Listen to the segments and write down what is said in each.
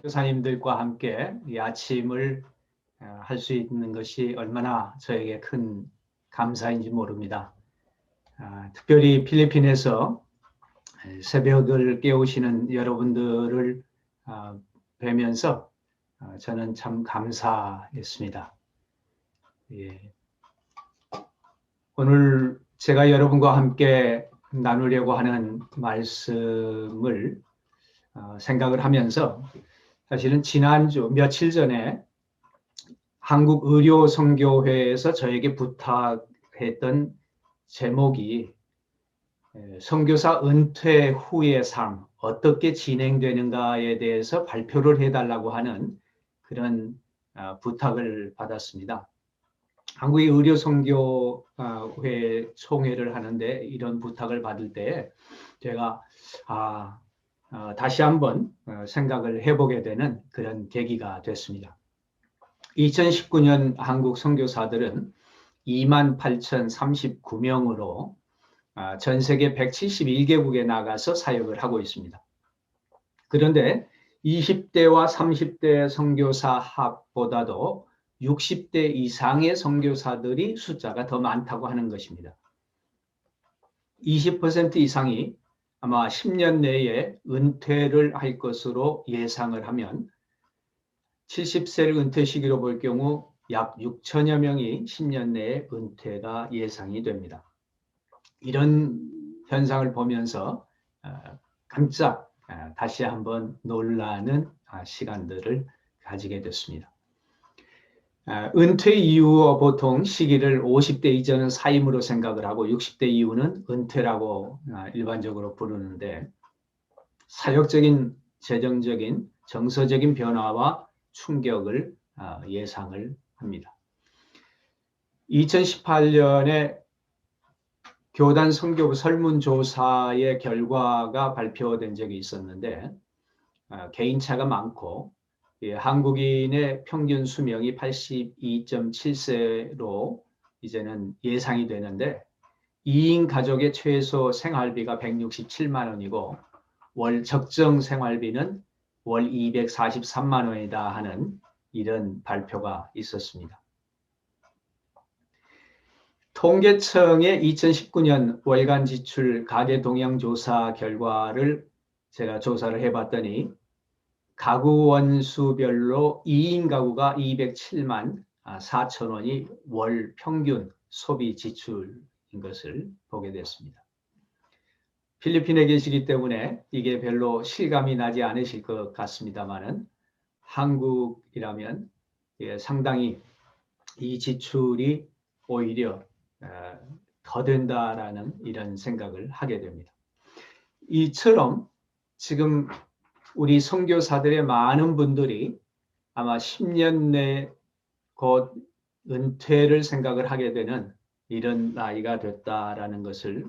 교사님들과 함께 이 아침을 할 수 있는 것이 얼마나 저에게 큰 감사인지 모릅니다. 특별히 필리핀에서 새벽을 깨우시는 여러분들을 뵈면서 저는 참 감사했습니다. 예. 오늘 제가 여러분과 함께 나누려고 하는 말씀을 생각을 하면서 사실은 지난주 며칠 전에 한국의료선교회에서 저에게 부탁했던 제목이 선교사 은퇴 후의 삶 어떻게 진행되는가에 대해서 발표를 해달라고 하는 그런 부탁을 받았습니다. 한국의 의료선교회 총회를 하는데 이런 부탁을 받을 때 제가 다시 한번 생각을 해보게 되는 그런 계기가 됐습니다. 2019년 한국 선교사들은 28,039명으로 전 세계 171개국에 나가서 사역을 하고 있습니다. 그런데 20대와 30대 선교사 합보다도 60대 이상의 선교사들이 숫자가 더 많다고 하는 것입니다. 20% 이상이 아마 10년 내에 은퇴를 할 것으로 예상을 하면 70세를 은퇴 시기로 볼 경우 약 6천여 명이 10년 내에 은퇴가 예상이 됩니다. 이런 현상을 보면서 깜짝 다시 한번 놀라는 시간들을 가지게 됐습니다. 은퇴 이후 보통 시기를 50대 이전은 사임으로 생각을 하고 60대 이후는 은퇴라고 일반적으로 부르는데 사역적인, 재정적인, 정서적인 변화와 충격을 예상을 합니다. 2018년에 교단 선교부 설문조사의 결과가 발표된 적이 있었는데 개인차가 많고 한국인의 평균 수명이 82.7세로 이제는 예상이 되는데 2인 가족의 최소 생활비가 167만 원이고 월 적정 생활비는 월 243만 원이다 하는 이런 발표가 있었습니다. 통계청의 2019년 월간 지출 가계 동향 조사 결과를 제가 조사를 해봤더니 가구 원수별로 2인 가구가 207만 4천 원이 월 평균 소비 지출인 것을 보게 됐습니다. 필리핀에 계시기 때문에 이게 별로 실감이 나지 않으실 것 같습니다만은 한국이라면 상당히 이 지출이 오히려 더 된다라는 이런 생각을 하게 됩니다. 이처럼 지금 우리 선교사들의 많은 분들이 아마 10년 내 곧 은퇴를 생각을 하게 되는 이런 나이가 됐다라는 것을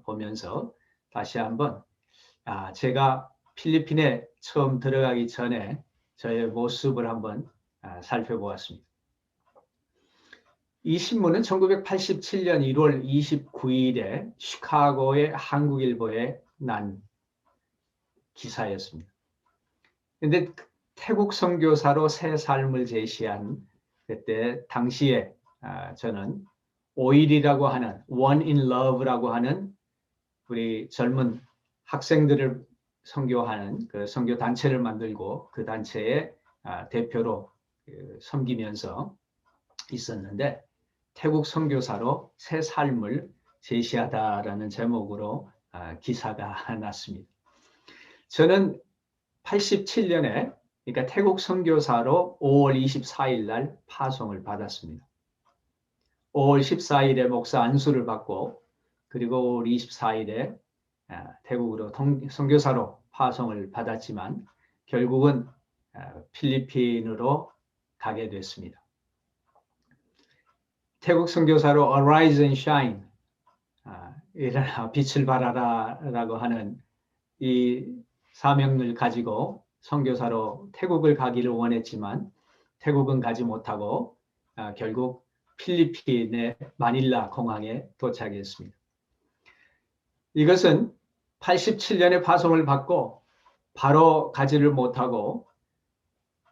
보면서 다시 한번 제가 필리핀에 처음 들어가기 전에 저의 모습을 한번 살펴보았습니다. 이 신문은 1987년 1월 29일에 시카고의 한국일보에 난 기사였습니다. 그런데 태국 선교사로 새 삶을 제시한 그때 당시에 저는 오일이라고 하는 One in Love라고 하는 우리 젊은 학생들을 선교하는 그 선교 단체를 만들고 그 단체의 대표로 섬기면서 있었는데 태국 선교사로 새 삶을 제시하다라는 제목으로 기사가 났습니다. 저는 87년에 그러니까 태국 선교사로 5월 24일 날 파송을 받았습니다. 5월 14일에 목사 안수를 받고 그리고 5월 24일에 태국으로 선교사로 파송을 받았지만 결국은 필리핀으로 가게 됐습니다. 태국 선교사로 Arise and Shine, 일어나 빛을 발하라 라고 하는 이 사명을 가지고 선교사로 태국을 가기를 원했지만 태국은 가지 못하고 결국 필리핀의 마닐라 공항에 도착했습니다. 이것은 87년에 파송을 받고 바로 가지를 못하고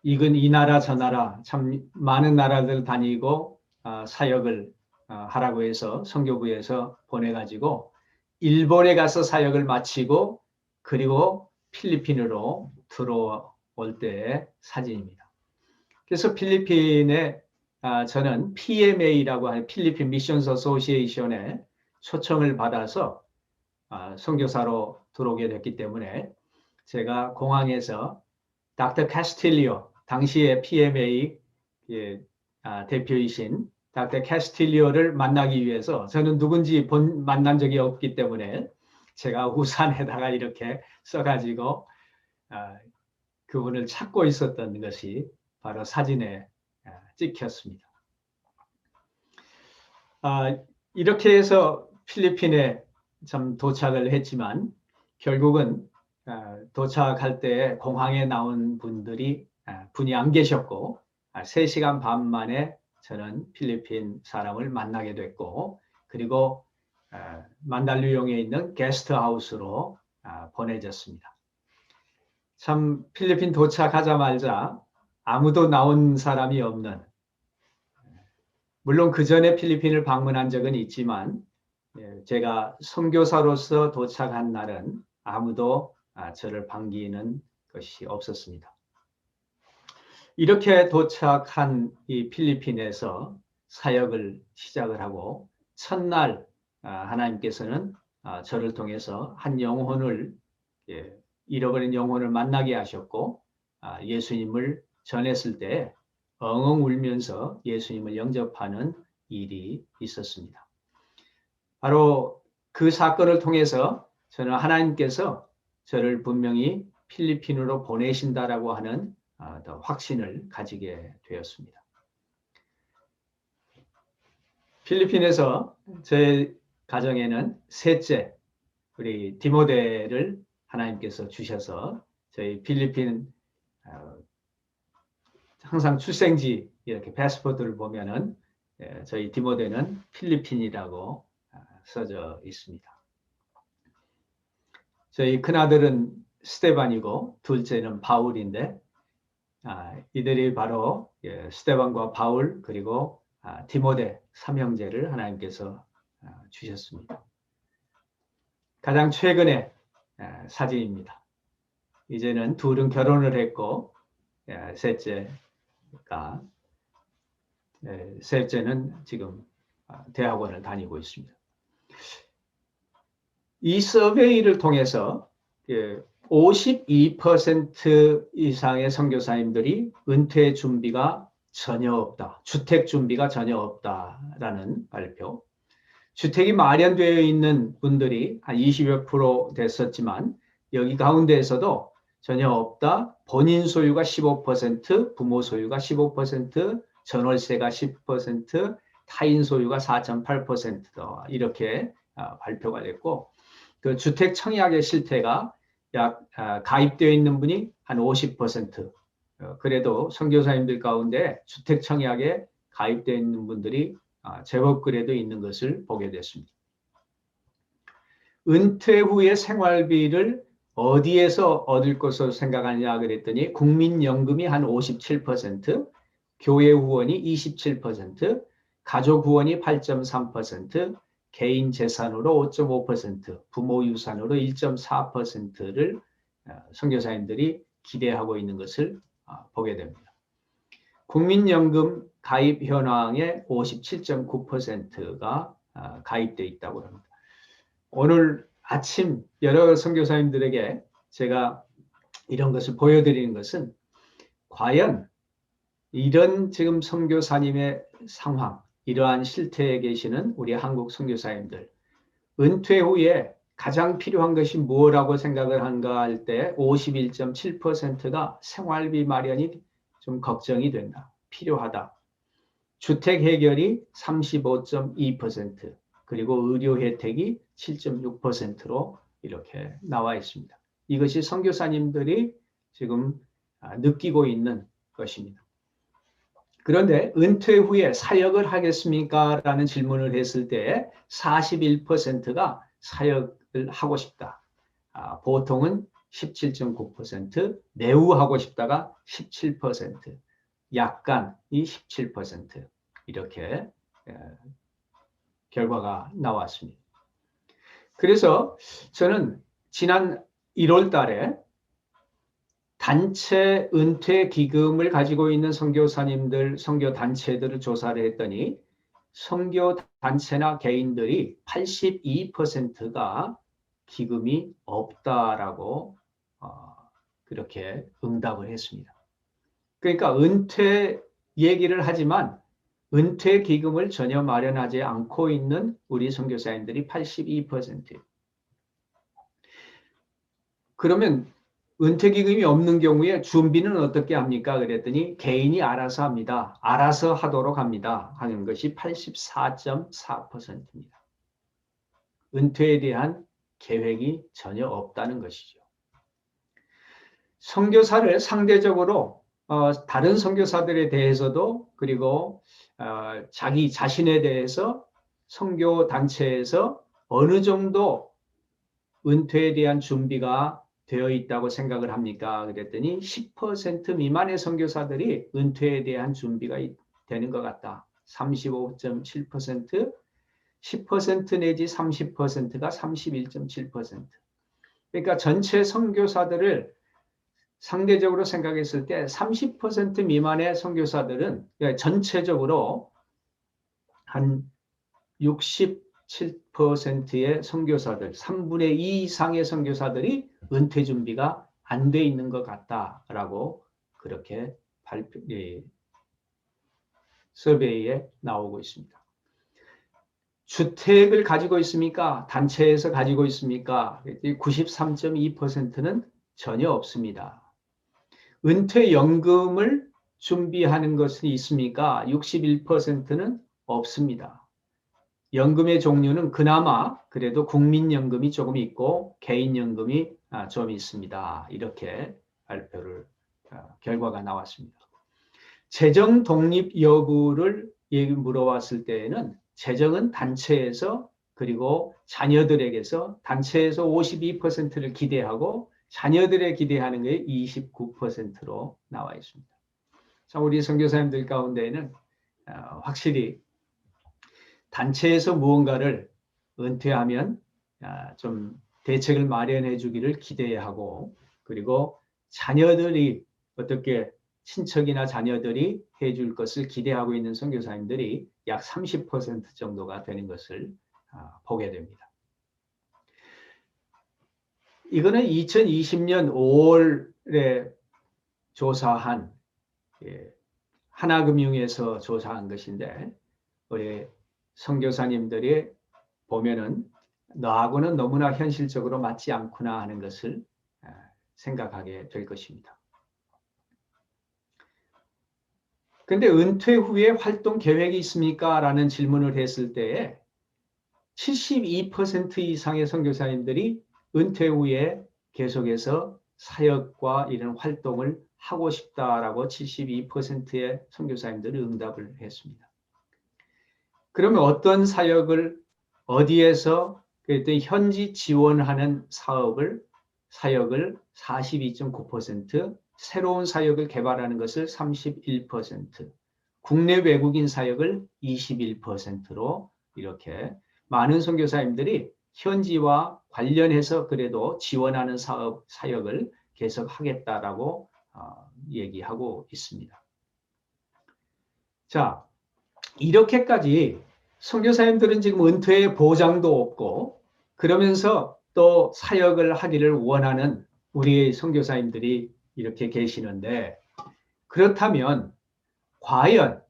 이건 이 나라 저 나라 참 많은 나라들 다니고 사역을 하라고 해서 선교부에서 보내가지고 일본에 가서 사역을 마치고 그리고 필리핀으로 들어올 때의 사진입니다. 그래서 필리핀에 저는 PMA라고 하는 필리핀 미션스 어소시에이션에 초청을 받아서 선교사로 들어오게 됐기 때문에 제가 공항에서 닥터 캐스틸리오, 당시의 PMA 대표이신 닥터 캐스틸리오를 만나기 위해서 저는 누군지 만난 적이 없기 때문에 제가 우산에다가 이렇게 써가지고 그분을 찾고 있었던 것이 바로 사진에 찍혔습니다. 이렇게 해서 필리핀에 참 도착을 했지만 결국은 도착할 때 공항에 나온 분이 안 계셨고 3시간 반 만에 저는 필리핀 사람을 만나게 됐고 그리고 만달루용에 있는 게스트하우스로 보내졌습니다. 참 필리핀 도착하자마자 아무도 나온 사람이 없는, 물론 그 전에 필리핀을 방문한 적은 있지만 제가 선교사로서 도착한 날은 아무도 저를 반기는 것이 없었습니다. 이렇게 도착한 이 필리핀에서 사역을 시작을 하고 첫날 하나님께서는 저를 통해서 한 영혼을 잃어버린 영혼을 만나게 하셨고 예수님을 전했을 때 엉엉 울면서 예수님을 영접하는 일이 있었습니다. 바로 그 사건을 통해서 저는 하나님께서 저를 분명히 필리핀으로 보내신다라고 하는 더 확신을 가지게 되었습니다. 필리핀에서 제 가정에는 셋째 우리 디모데를 하나님께서 주셔서 저희 필리핀 항상 출생지 이렇게 패스포트를 보면은 저희 디모데는 필리핀이라고 써져 있습니다. 저희 큰아들은 스테반이고 둘째는 바울인데 이들이 바로 스테반과 바울 그리고 디모데 삼형제를 하나님께서 주셨습니다. 가장 최근의 사진입니다. 이제는 둘은 결혼을 했고 셋째는 지금 대학원을 다니고 있습니다. 이 서베이를 통해서 52% 이상의 선교사님들이 은퇴 준비가 전혀 없다. 주택 준비가 전혀 없다라는 발표. 주택이 마련되어 있는 분들이 한 20여 프로 됐었지만 여기 가운데에서도 전혀 없다. 본인 소유가 15%, 부모 소유가 15%, 전월세가 10%, 타인 소유가 4.8%다. 이렇게 발표가 됐고 그 주택 청약의 실태가 약 가입되어 있는 분이 한 50%. 그래도 선교사님들 가운데 주택 청약에 가입되어 있는 분들이 제법 그래도 있는 것을 보게 됐습니다. 은퇴 후에 생활비를 어디에서 얻을 것으로 생각하느냐 그랬더니 국민연금이 한 57%, 교회 후원이 27%, 가족 후원이 8.3%, 개인 재산으로 5.5%, 부모 유산으로 1.4%를 선교사님들이 기대하고 있는 것을 보게 됩니다. 국민연금 가입 현황의 57.9%가 가입되어 있다고 합니다. 오늘 아침 여러 선교사님들에게 제가 이런 것을 보여드리는 것은 과연 이런 지금 선교사님의 상황, 이러한 실태에 계시는 우리 한국 선교사님들, 은퇴 후에 가장 필요한 것이 뭐라고 생각을 한가 할 때 51.7%가 생활비 마련이 좀 걱정이 된다, 필요하다. 주택 해결이 35.2%, 그리고 의료 혜택이 7.6%로 이렇게 나와 있습니다. 이것이 선교사님들이 지금 느끼고 있는 것입니다. 그런데 은퇴 후에 사역을 하겠습니까? 라는 질문을 했을 때 41%가 사역을 하고 싶다. 보통은 17.9%, 매우 하고 싶다가 17%, 약간이 17% 이렇게 결과가 나왔습니다. 그래서 저는 지난 1월 달에 단체 은퇴 기금을 가지고 있는 선교사님들, 선교 단체들을 조사를 했더니 선교 단체나 개인들이 82%가 기금이 없다라고 그렇게 응답을 했습니다. 그러니까 은퇴 얘기를 하지만 은퇴 기금을 전혀 마련하지 않고 있는 우리 선교사님들이 82%예요. 그러면 은퇴 기금이 없는 경우에 준비는 어떻게 합니까? 그랬더니 개인이 알아서 합니다. 알아서 하도록 합니다. 하는 것이 84.4%입니다. 은퇴에 대한 계획이 전혀 없다는 것이죠. 선교사를 상대적으로 다른 선교사들에 대해서도 그리고 자기 자신에 대해서 선교 단체에서 어느 정도 은퇴에 대한 준비가 되어 있다고 생각을 합니까? 그랬더니 10% 미만의 선교사들이 은퇴에 대한 준비가 되는 것 같다. 35.7%, 10% 내지 30%가 31.7%. 그러니까 전체 선교사들을 상대적으로 생각했을 때 30% 미만의 선교사들은 전체적으로 한 67%의 선교사들, 3분의 2 이상의 선교사들이 은퇴 준비가 안 돼 있는 것 같다라고 그렇게 서베이에 나오고 있습니다. 주택을 가지고 있습니까? 단체에서 가지고 있습니까? 93.2%는 전혀 없습니다. 은퇴연금을 준비하는 것이 있습니까? 61%는 없습니다. 연금의 종류는 그나마 그래도 국민연금이 조금 있고 개인연금이 좀 있습니다. 이렇게 결과가 나왔습니다. 재정 독립 여부를 물어봤을 때에는 재정은 단체에서 그리고 자녀들에게서 단체에서 52%를 기대하고 자녀들에 기대하는 게 29%로 나와 있습니다. 자, 우리 선교사님들 가운데에는 확실히 단체에서 무언가를 은퇴하면 좀 대책을 마련해 주기를 기대하고 그리고 자녀들이 어떻게 친척이나 자녀들이 해줄 것을 기대하고 있는 선교사님들이 약 30% 정도가 되는 것을 보게 됩니다. 이거는 2020년 5월에 조사한 하나금융에서 조사한 것인데 우리 선교사님들이 보면은 너하고는 너무나 현실적으로 맞지 않구나 하는 것을 생각하게 될 것입니다. 근데 은퇴 후에 활동 계획이 있습니까? 라는 질문을 했을 때에 72% 이상의 선교사님들이 은퇴 후에 계속해서 사역과 이런 활동을 하고 싶다라고 72%의 선교사님들이 응답을 했습니다. 그러면 어떤 사역을 어디에서 그랬더니 현지 지원하는 사역을 42.9%, 새로운 사역을 개발하는 것을 31%, 국내 외국인 사역을 21%로 이렇게 많은 선교사님들이 현지와 관련해서 그래도 지원하는 사역을 계속 하겠다라고 얘기하고 있습니다. 자, 이렇게까지 선교사님들은 지금 은퇴의 보장도 없고 그러면서 또 사역을 하기를 원하는 우리의 선교사님들이 이렇게 계시는데 그렇다면 과연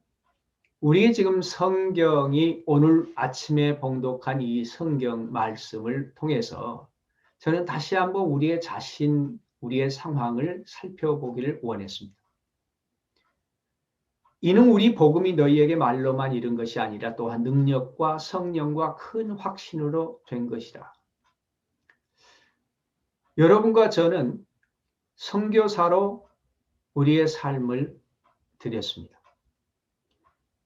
우리의 지금 성경이 오늘 아침에 봉독한 이 성경 말씀을 통해서 저는 다시 한번 우리의 자신, 우리의 상황을 살펴보기를 원했습니다. 이는 우리 복음이 너희에게 말로만 이른 것이 아니라 또한 능력과 성령과 큰 확신으로 된 것이다. 여러분과 저는 선교사로 우리의 삶을 드렸습니다.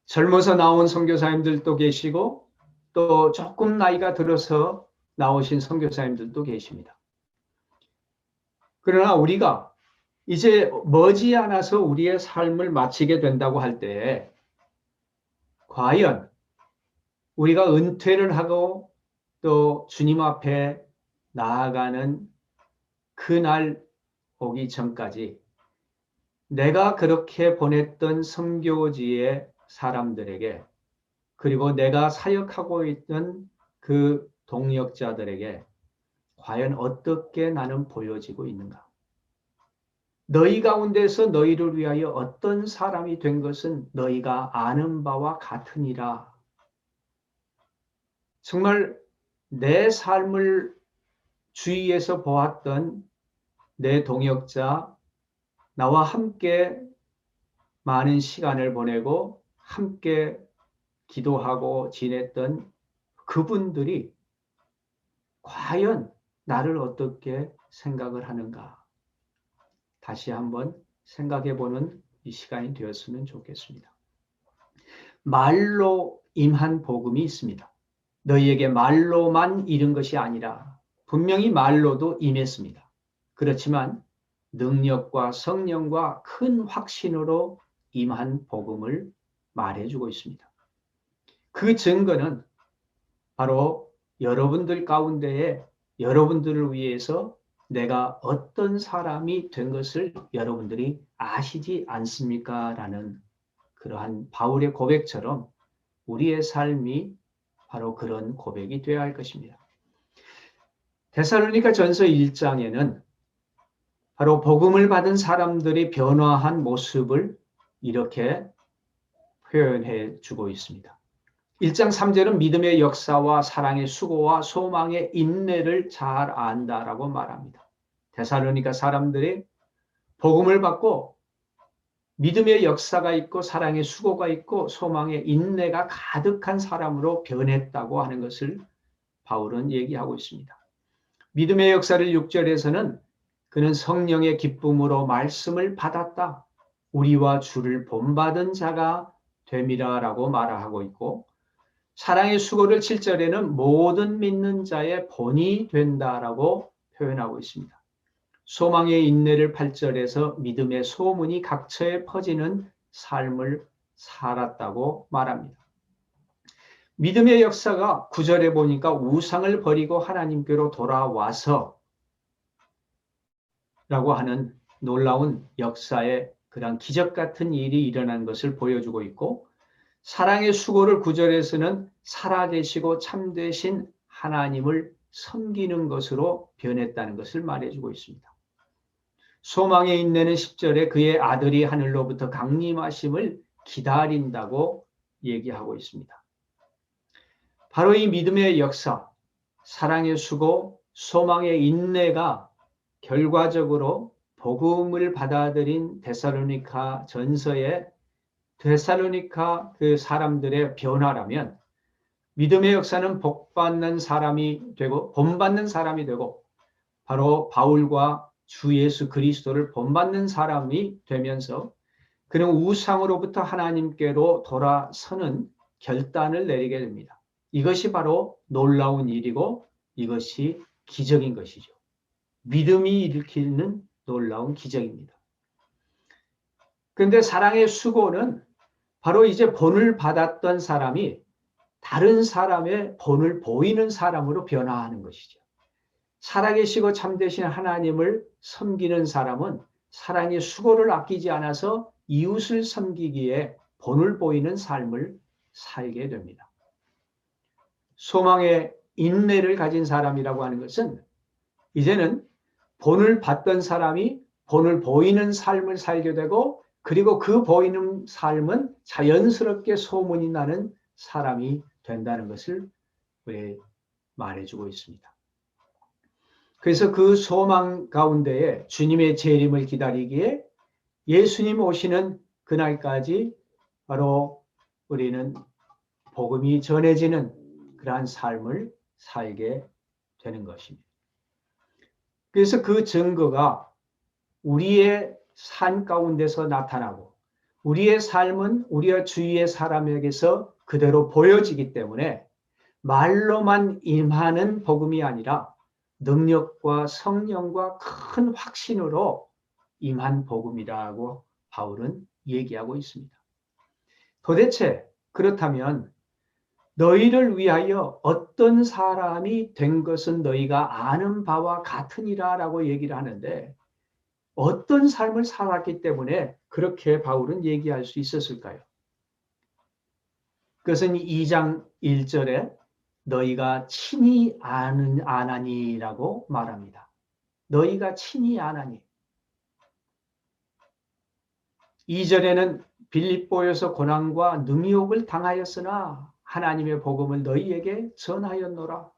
젊어서 나온 선교사님들도 계시고 또 조금 나이가 들어서 나오신 선교사님들도 계십니다. 그러나 우리가 이제 머지않아서 우리의 삶을 마치게 된다고 할 때, 과연 우리가 은퇴를 하고 또 주님 앞에 나아가는 그날 오기 전까지 내가 그렇게 보냈던 선교지의 사람들에게, 그리고 내가 사역하고 있던 그 동역자들에게 과연 어떻게 나는 보여지고 있는가? 너희 가운데서 너희를 위하여 어떤 사람이 된 것은 너희가 아는 바와 같으니라. 정말 내 삶을 주위에서 보았던 내 동역자, 나와 함께 많은 시간을 보내고 함께 기도하고 지냈던 그분들이 과연 나를 어떻게 생각을 하는가? 다시 한번 생각해 보는 이 시간이 되었으면 좋겠습니다. 말로 임한 복음이 있습니다. 너희에게 말로만 이른 것이 아니라 분명히 말로도 임했습니다. 그렇지만 능력과 성령과 큰 확신으로 임한 복음을 말해주고 있습니다. 그 증거는 바로 여러분들 가운데에 여러분들을 위해서 내가 어떤 사람이 된 것을 여러분들이 아시지 않습니까? 라는 그러한 바울의 고백처럼 우리의 삶이 바로 그런 고백이 되어야 할 것입니다. 데살로니가 전서 1장에는 바로 복음을 받은 사람들이 변화한 모습을 이렇게 표현해 주고 있습니다. 1장 3절은 믿음의 역사와 사랑의 수고와 소망의 인내를 잘 안다라고 말합니다. 데살로니가 사람들이 복음을 받고 믿음의 역사가 있고 사랑의 수고가 있고 소망의 인내가 가득한 사람으로 변했다고 하는 것을 바울은 얘기하고 있습니다. 믿음의 역사를 6절에서는 그는 성령의 기쁨으로 말씀을 받았다. 우리와 주를 본받은 자가 됨이라라고 말하고 있고, 사랑의 수고를 7절에는 모든 믿는 자의 본이 된다라고 표현하고 있습니다. 소망의 인내를 8절에서 믿음의 소문이 각처에 퍼지는 삶을 살았다고 말합니다. 믿음의 역사가 9절에 보니까 우상을 버리고 하나님께로 돌아와서 라고 하는 놀라운 역사의 그런 기적 같은 일이 일어난 것을 보여주고 있고, 사랑의 수고를 9절에서는 살아계시고 참되신 하나님을 섬기는 것으로 변했다는 것을 말해주고 있습니다. 소망의 인내는 10절에 그의 아들이 하늘로부터 강림하심을 기다린다고 얘기하고 있습니다. 바로 이 믿음의 역사, 사랑의 수고, 소망의 인내가 결과적으로 복음을 받아들인 데살로니가 전서의 데살로니가 그 사람들의 변화라면, 믿음의 역사는 복받는 사람이 되고 본받는 사람이 되고 바로 바울과 주 예수 그리스도를 본받는 사람이 되면서 그는 우상으로부터 하나님께로 돌아서는 결단을 내리게 됩니다. 이것이 바로 놀라운 일이고 이것이 기적인 것이죠. 믿음이 일으키는 놀라운 기적입니다. 그런데 사랑의 수고는 바로 이제 본을 받았던 사람이 다른 사람의 본을 보이는 사람으로 변화하는 것이죠. 살아계시고 참되신 하나님을 섬기는 사람은 사랑의 수고를 아끼지 않아서 이웃을 섬기기에 본을 보이는 삶을 살게 됩니다. 소망의 인내를 가진 사람이라고 하는 것은 이제는 본을 받던 사람이 본을 보이는 삶을 살게 되고, 그리고 그 보이는 삶은 자연스럽게 소문이 나는 사람이 된다는 것을 말해주고 있습니다. 그래서 그 소망 가운데에 주님의 재림을 기다리기에 예수님 오시는 그날까지 바로 우리는 복음이 전해지는 그러한 삶을 살게 되는 것입니다. 그래서 그 증거가 우리의 삶 가운데서 나타나고 우리의 삶은 우리의 주위의 사람에게서 그대로 보여지기 때문에 말로만 임하는 복음이 아니라 능력과 성령과 큰 확신으로 임한 복음이라고 바울은 얘기하고 있습니다. 도대체 그렇다면 너희를 위하여 어떤 사람이 된 것은 너희가 아는 바와 같으니라 라고 얘기를 하는데, 어떤 삶을 살았기 때문에 그렇게 바울은 얘기할 수 있었을까요? 그것은 2장 1절에 너희가 친히 아나니라고 말합니다. 너희가 친히 아나니. 2절에는 빌립보에서 고난과 능욕을 당하였으나 하나님의 복음을 너희에게 전하였노라.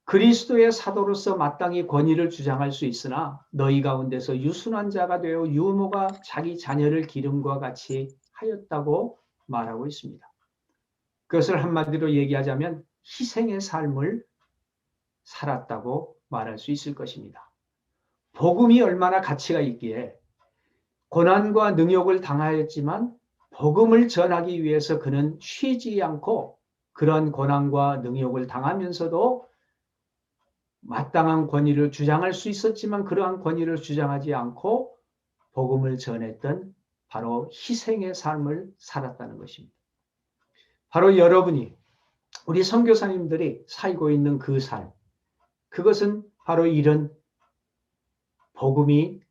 그리스도의 사도로서 마땅히 권위를 주장할 수 있으나 너희 가운데서 유순한 자가 되어 유모가 자기 자녀를 기름과 같이 하였다고 말하고 있습니다. 그것을 한마디로 얘기하자면 희생의 삶을 살았다고 말할 수 있을 것입니다. 복음이 얼마나 가치가 있기에 고난과 능욕을 당하였지만 복음을 전하기 위해서 그는 쉬지 않고 그런 고난과 능욕을 당하면서도 마땅한 권위를 주장할 수 있었지만 그러한 권위를 주장하지 않고 복음을 전했던 바로 희생의 삶을 살았다는 것입니다. 바로 여러분이, 우리 선교사님들이 살고 있는 그 삶, 그것은 바로 이런 복음이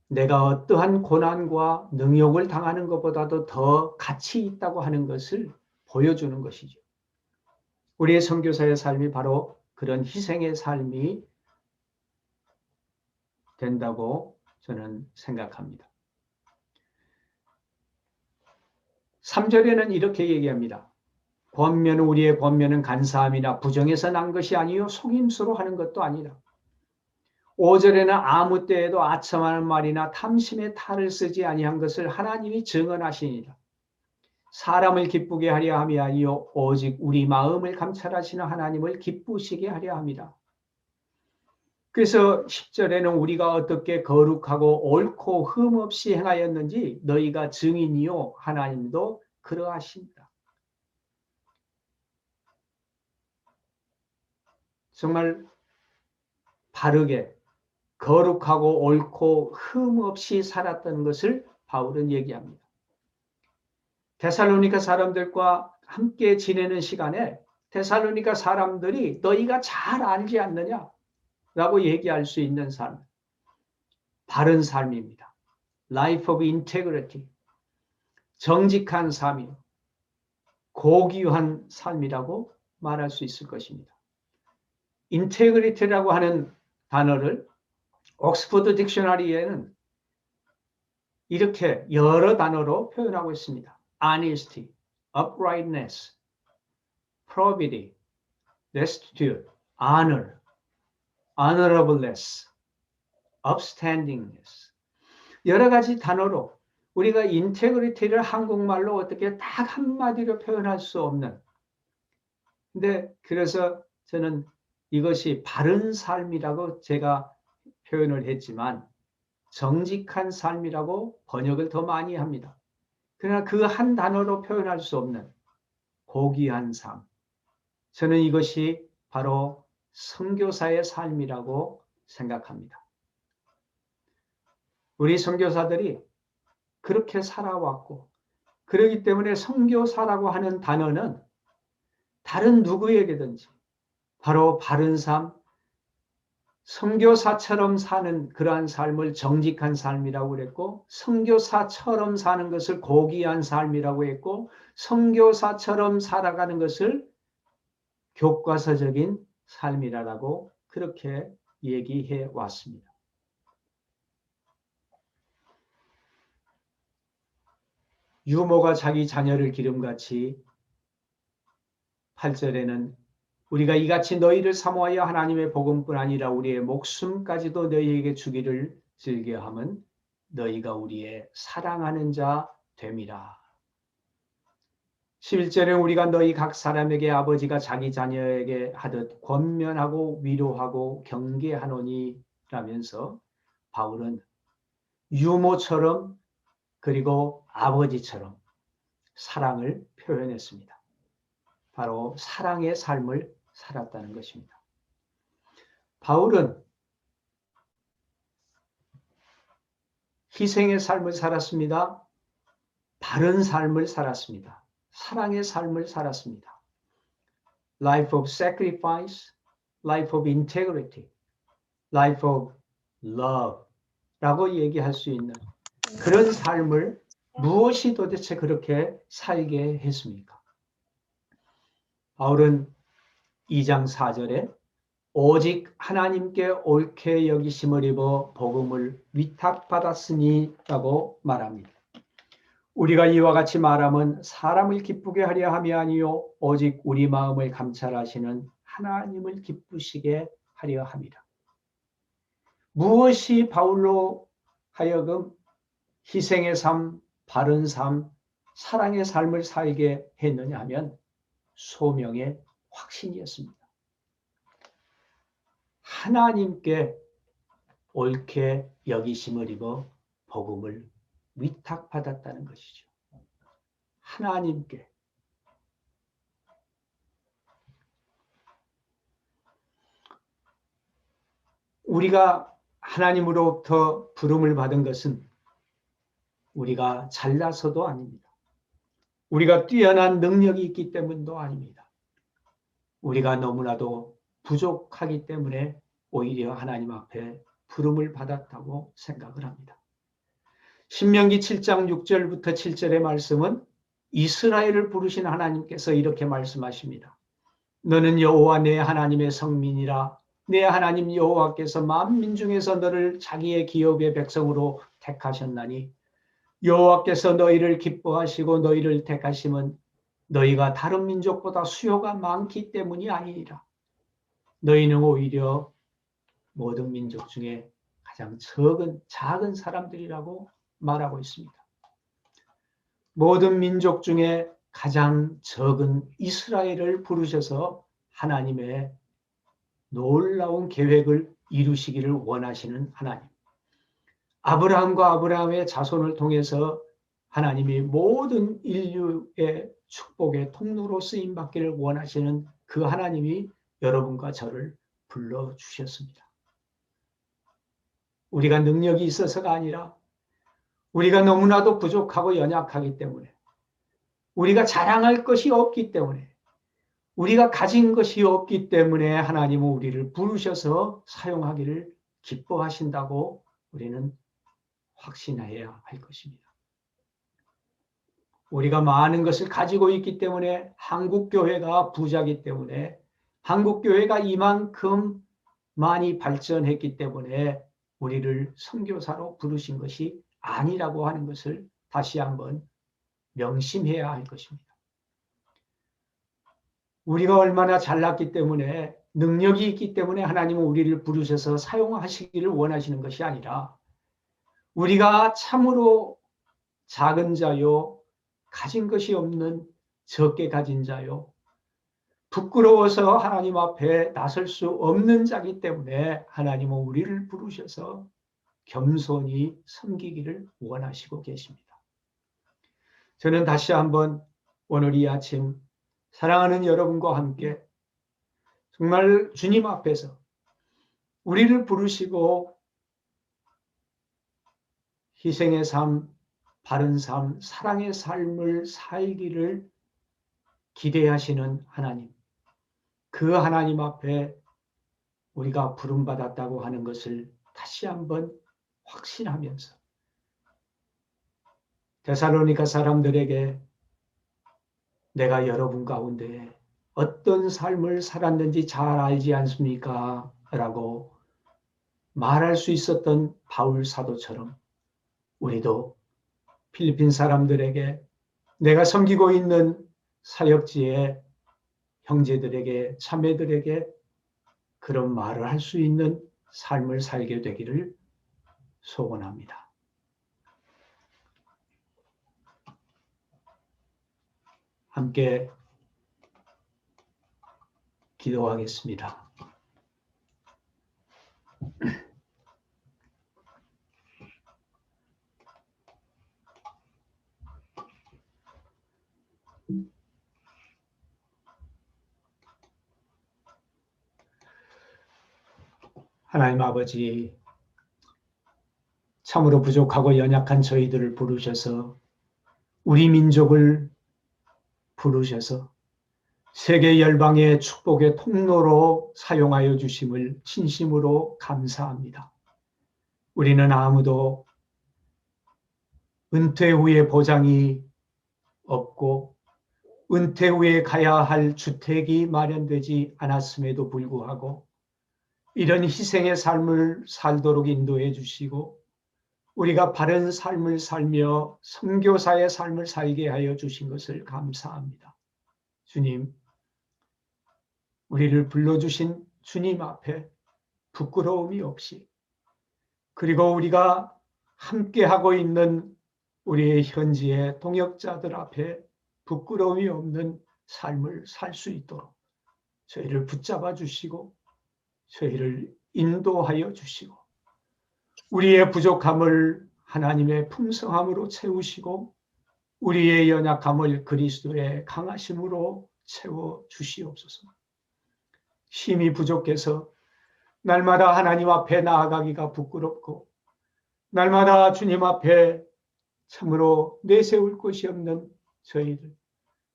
내가 어떠한 고난과 능욕을 당하는 것보다도 더 가치 있다고 하는 것을 보여주는 것이죠. 우리의 선교사의 삶이 바로 그런 희생의 삶이 된다고 저는 생각합니다. 3절에는 이렇게 얘기합니다. 우리의 권면은 간사함이나 부정에서 난 것이 아니요 속임수로 하는 것도 아니라. 5절에는 아무 때에도 아첨하는 말이나 탐심의 탈을 쓰지 아니한 것을 하나님이 증언하시니라. 사람을 기쁘게 하려 함이 아니요 오직 우리 마음을 감찰하시는 하나님을 기쁘시게 하려 함이라. 그래서 10절에는 우리가 어떻게 거룩하고 옳고 흠없이 행하였는지 너희가 증인이요 하나님도 그러하신다. 정말 바르게 거룩하고 옳고 흠없이 살았던 것을 바울은 얘기합니다. 데살로니가 사람들과 함께 지내는 시간에 데살로니가 사람들이 너희가 잘 알지 않느냐? 라고 얘기할 수 있는 삶. 바른 삶입니다. Life of integrity. 정직한 삶이요. 고귀한 삶이라고 말할 수 있을 것입니다. 인테그리티라고 하는 단어를 옥스퍼드 딕셔너리에는 이렇게 여러 단어로 표현하고 있습니다. honesty, uprightness, probity, rectitude, honor, honorableness, upstandingness. 여러 가지 단어로 우리가 인테그리티를 한국말로 어떻게 딱 한마디로 표현할 수 없는, 근데 그래서 저는 이것이 바른 삶이라고 제가 표현을 했지만 정직한 삶이라고 번역을 더 많이 합니다. 그러나 그 한 단어로 표현할 수 없는 고귀한 삶. 저는 이것이 바로 선교사의 삶이라고 생각합니다. 우리 선교사들이 그렇게 살아왔고, 그렇기 때문에 선교사라고 하는 단어는 다른 누구에게든지 바로 바른 삶, 선교사처럼 사는 그러한 삶을 정직한 삶이라고 그랬고, 선교사처럼 사는 것을 고귀한 삶이라고 했고, 선교사처럼 살아가는 것을 교과서적인 삶이라고 그렇게 얘기해 왔습니다. 유모가 자기 자녀를 기름같이 8절에는 우리가 이같이 너희를 사모하여 하나님의 복음뿐 아니라 우리의 목숨까지도 너희에게 주기를 즐겨함은 너희가 우리의 사랑하는 자 됨이라. 11절에 우리가 너희 각 사람에게 아버지가 자기 자녀에게 하듯 권면하고 위로하고 경계하노니 라면서 바울은 유모처럼 그리고 아버지처럼 사랑을 표현했습니다. 바로 사랑의 삶을 살았다는 것입니다. 바울은 희생의 삶을 살았습니다. 바른 삶을 살았습니다. 사랑의 삶을 살았습니다. Life of sacrifice, life of integrity, life of love 라고 얘기할 수 있는 그런 삶을 무엇이 도대체 그렇게 살게 했습니까? 바울은 2장 4절에 오직 하나님께 옳게 여기심을 입어 복음을 위탁받았으니 라고 말합니다. 우리가 이와 같이 말함은 사람을 기쁘게 하려 함이 아니요 오직 우리 마음을 감찰하시는 하나님을 기쁘시게 하려 함이라. 무엇이 바울로 하여금 희생의 삶, 바른 삶, 사랑의 삶을 살게 했느냐 하면 소명의 확신이었습니다. 하나님께 옳게 여기심을 입어 복음을 위탁받았다는 것이죠. 하나님께. 우리가 하나님으로부터 부름을 받은 것은 우리가 잘나서도 아닙니다. 우리가 뛰어난 능력이 있기 때문도 아닙니다. 우리가 너무나도 부족하기 때문에 오히려 하나님 앞에 부름을 받았다고 생각을 합니다. 신명기 7장 6절부터 7절의 말씀은 이스라엘을 부르신 하나님께서 이렇게 말씀하십니다. 너는 여호와 내 하나님의 성민이라. 내 하나님 여호와께서 만민 중에서 너를 자기의 기업의 백성으로 택하셨나니 여호와께서 너희를 기뻐하시고 너희를 택하심은 너희가 다른 민족보다 수요가 많기 때문이 아니니라. 너희는 오히려 모든 민족 중에 가장 작은 사람들이라고 말하고 있습니다. 모든 민족 중에 가장 적은 이스라엘을 부르셔서 하나님의 놀라운 계획을 이루시기를 원하시는 하나님. 아브라함과 아브라함의 자손을 통해서 하나님이 모든 인류의 축복의 통로로 쓰임받기를 원하시는 그 하나님이 여러분과 저를 불러주셨습니다. 우리가 능력이 있어서가 아니라 우리가 너무나도 부족하고 연약하기 때문에 우리가 자랑할 것이 없기 때문에 우리가 가진 것이 없기 때문에 하나님은 우리를 부르셔서 사용하기를 기뻐하신다고 우리는 확신해야 할 것입니다. 우리가 많은 것을 가지고 있기 때문에 한국교회가 부자기 때문에 한국교회가 이만큼 많이 발전했기 때문에 우리를 선교사로 부르신 것이 아니라고 하는 것을 다시 한번 명심해야 할 것입니다. 우리가 얼마나 잘났기 때문에 능력이 있기 때문에 하나님은 우리를 부르셔서 사용하시기를 원하시는 것이 아니라 우리가 참으로 작은 자요, 가진 것이 없는 적게 가진 자요, 부끄러워서 하나님 앞에 나설 수 없는 자기 때문에 하나님은 우리를 부르셔서 겸손히 섬기기를 원하시고 계십니다. 저는 다시 한번 오늘 이 아침 사랑하는 여러분과 함께 정말 주님 앞에서 우리를 부르시고 희생의 삶, 바른 삶, 사랑의 삶을 살기를 기대하시는 하나님, 그 하나님 앞에 우리가 부름받았다고 하는 것을 다시 한번 확신하면서 데살로니가 사람들에게 내가 여러분 가운데 어떤 삶을 살았는지 잘 알지 않습니까? 라고 말할 수 있었던 바울 사도처럼 우리도 필리핀 사람들에게 내가 섬기고 있는 사역지의 형제들에게 자매들에게 그런 말을 할 수 있는 삶을 살게 되기를 소원합니다. 함께 기도하겠습니다. 하나님 아버지, 참으로 부족하고 연약한 저희들을 부르셔서 우리 민족을 부르셔서 세계 열방의 축복의 통로로 사용하여 주심을 진심으로 감사합니다. 우리는 아무도 은퇴 후에 보장이 없고 은퇴 후에 가야 할 주택이 마련되지 않았음에도 불구하고 이런 희생의 삶을 살도록 인도해 주시고 우리가 바른 삶을 살며 선교사의 삶을 살게 하여 주신 것을 감사합니다. 주님, 우리를 불러주신 주님 앞에 부끄러움이 없이 그리고 우리가 함께하고 있는 우리의 현지의 동역자들 앞에 부끄러움이 없는 삶을 살 수 있도록 저희를 붙잡아 주시고 저희를 인도하여 주시고 우리의 부족함을 하나님의 풍성함으로 채우시고 우리의 연약함을 그리스도의 강하심으로 채워 주시옵소서. 힘이 부족해서 날마다 하나님 앞에 나아가기가 부끄럽고 날마다 주님 앞에 참으로 내세울 것이 없는 저희들,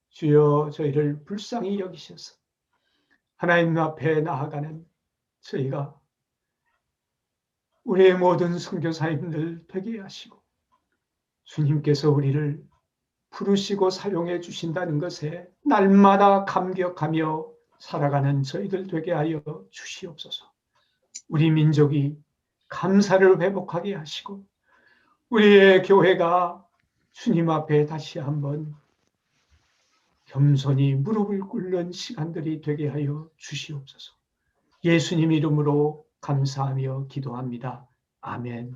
주여 저희를 불쌍히 여기셔서 하나님 앞에 나아가는 저희가 우리의 모든 선교사님들 되게 하시고 주님께서 우리를 부르시고 사용해 주신다는 것에 날마다 감격하며 살아가는 저희들 되게 하여 주시옵소서. 우리 민족이 감사를 회복하게 하시고 우리의 교회가 주님 앞에 다시 한번 겸손히 무릎을 꿇는 시간들이 되게 하여 주시옵소서. 예수님 이름으로 감사하며 기도합니다. 아멘.